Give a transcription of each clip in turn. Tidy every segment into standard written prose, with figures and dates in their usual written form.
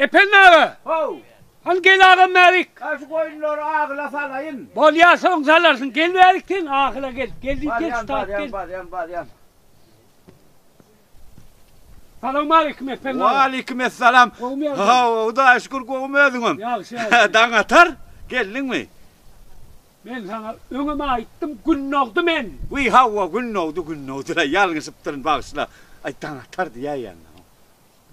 Efendim abi. Ho. Hani gel ağam merik. Şu koyunları ağla salayın. Bol yasın salarsın. Gel meriktin ağla gel. Gel Baryan, start gel. baryan. Selamun aleyküm efendim. Ve aleykümselam. Kovmuyor musun? Ha, o da şükür kovmuyordum. Yaxşı. Dan atar. Geldin mi? Ben sana önüme aittim gün oldu men. Uy hava gün oldu da yalnızıp durun bağışla. Ay dan atar diye yani.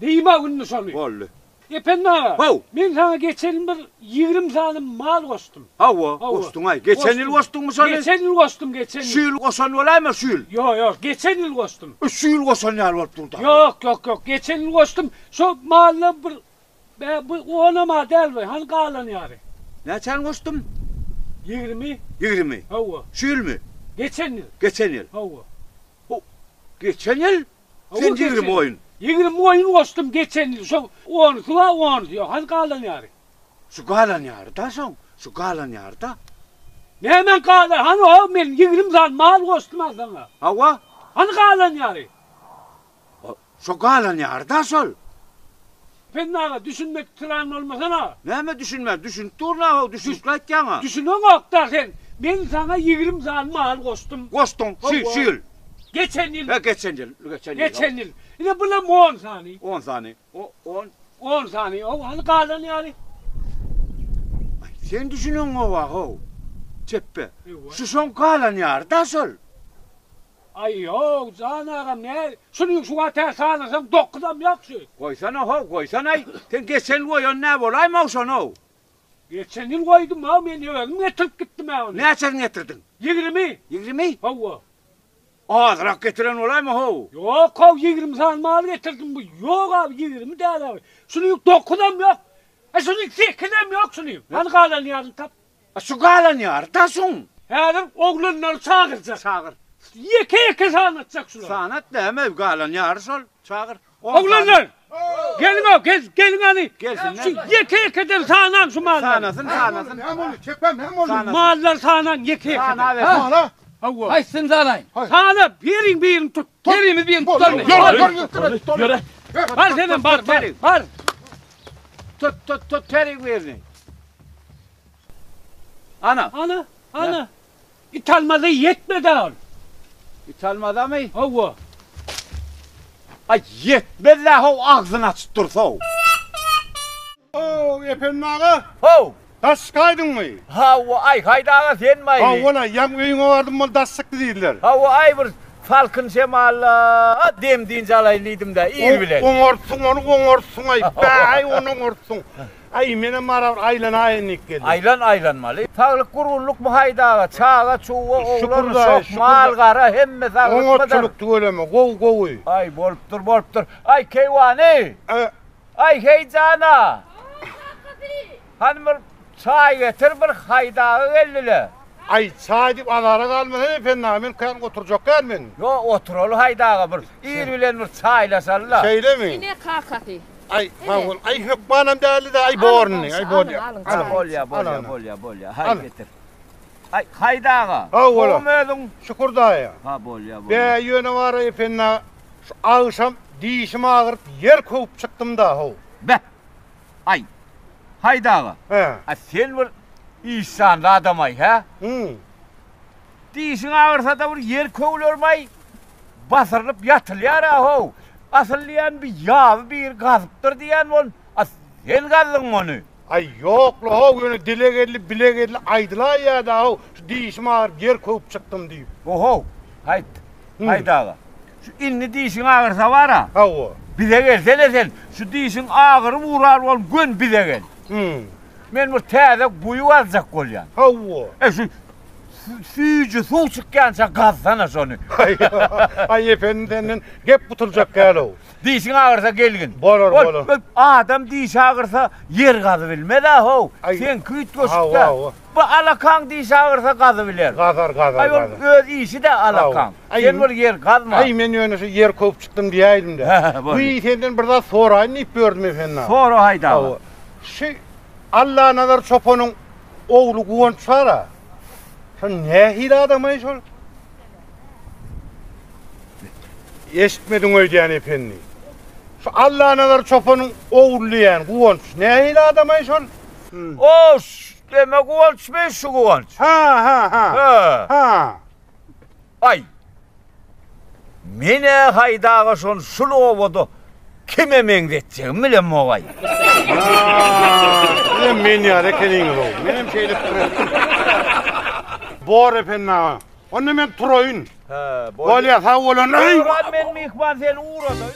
Deyime gününü soruyor. Oldu. Efendim abi. Ho. Ben sana geçen bir 20 tane mal kostum. Hava kostun ay. Geçen yıl kostun mu sen? Geçen yıl kostum geçen yıl. Şu yıl kosan olay mı şu yıl? Yok geçen yıl kostum. Şu yıl kosan yer var burada. Yok geçen yıl kostum. Şu mahalle bu ona mal değil mi? Hani kalan yani. Ne sen kostun? 20. 20. Hava. Şu yıl mı? Geçen yıl. Geçen yıl. Hava. Geçen yıl? Sen 20 oyun. 20 oyun kostum geçen yıl. Şu 10 kula 10 diyor. Hani kalan yani. Şu galan yarda son. Şu galan yarda. Ne hemen kalan? Hani o ben 20 tane mal kostum sana. Hava? Hani kalan yani. Şu galan yarda sol. Ben ne düşünmek tıran olmasana. Ne mi düşünme? Düşün durna düşünmek yana. Düşünün okta sen. Ben sana 20 tane mal kostum. Kostun şu yıl. Geçen yıl. Geçen yıl. Geçen yıl. Yine buna 10 saniye. 10 saniye. 10 saniye. O hani kalan yani. Sen düşünün o var o. Çeppe. Eyvah. Şu son galan yarda sol. Ay yok canım ne? Şunu şu ateş sağlasam dokudam yok şu. Koysana ho koysana. Sen geçen koyun ne olay mı olsun o? Geçen yıl koydum ha ben yönelim getirip gittim ha onu. Ne açar getirdin? 20. 20? Hava. Ağzırak getiren olay mı ho? Yok abi 20 tane mal getirdim bu. Yok abi 20 değil abi. Şunu yok dokudam yok. Şunu sekinem yok şunu. Hani kalan yarın tap. Şu galan yarda son. Herif oğlunları çağıracak. Çağır. Yeke anlatacak şunu. Sanat ne mi galan yarı sol. Çağır. Oğlanlar. Gelin abi gelin hani. Gelsinler. Şu yekeden sağınan şu mallar. Sanasın. Hem onu çekmem hem onu. Mallar sağınan yekeden. Sana ver. Bana. Hava. Hay sınzanay. Sana birin tut. Terimiz bir tutar mı? Göre. Var senin var. Tut terik verin. Ana. Ana. İtalmada yetmedi al. İtalmada mı? Hava. Ay yetmedi la ho ağzına tuttursa o. Oo efendim ağa. Ho. Das kaydın mı? Ha o ay haydağa sen mi? Ha ona yan köyüne vardım mı das sıktı değiller. Ha o ay bir falkın şemalla dem deyince alaylıydım da iyi bile. Oңorsun ay. Ay onu oңorsun. Ay benim ara aylan ayınlık geldi. Aylanmalı. Sağlık kuruluk mu haydağa? Çağa çuva oğlanı Şükür sok mal gara hemme sağlık mıdır? Oңorçuluk söyleme. Goy. Ay bolup dur. Ay keyvani. Ay heycana. Hani bir çay getir bir haydağı ellile. Ay sadip alara kalmadı efendim ben kan oturacak gelmen. Yo otur ol haydağı bir. İyi bilen bir çayla salla. Şeyle mi? Yine kakati. Ay mağul. Ay hükmanım değerli de ay borni. Ay borni. Bolya. Hay getir. Ay haydağı. Ha ola. Olmadın. Şükür daha ya. Ha bolya. Be yöne var efendim. Şu akşam dişim ağrıp yer kovup çıktım da ho. Be. Ay. Haydağı. He. A sen bir İhsanlı adam ay ha? Dişin ağırsa da bir yer kovulurmay. Basırılıp yatılıyor ha ho. Asıllayan bir yağ bir gazıptır diyen on. Sen gazdın onu. Ay yok la ho yöne dile geldi bile geldi aydılar ya da ho. Şu dişim ağrıp yer kovup çıktım deyip. Oho. Haydağı. Şu inni dişin ağırsa var ha. Ha o. Bize gelsene sen. Şu dişin ağırı vurar ol gün bize gel. Men bir tezek buyu alacak kolyan. Ha o. Şu suyucu su çıkkansa gazsana şunu. Ay efendinin gep tutulacak gel o. Dişin ağırsa gelgin. Bolur. Adam diş ağırsa yer gazı bilmez ha ho. Ay. Sen küt göçükte. Bu alakan diş ağırsa gazı bilir. Gazar. Ay öz işi de alakan. Ay. Sen bir yer gazma. Ay men yönesi yer kovup çıktım diye elimde. Bu senden bir daha sorayım ip gördüm efendim. Sonra hayda. Şey Allah nazar çopanın oğlu guvanç var ha. Sen ne hile adamayız ol? Eşitmedin öyle yani efendi. Şu Allah nazar çopanın oğulluyan Kuvanç. Nehili adam ay şol? O deme Kuvanç mı şu Kuvanç? Ha. Ay. Mene haydağı şon şunu ovodu. Kime mengdeteceğim bilen mi oğay? Men ya rekening ol. Benim şeylik Bor efendim. Onu men Troyun. Ha, Olya sağ olun. men mi ihban sen uğradı.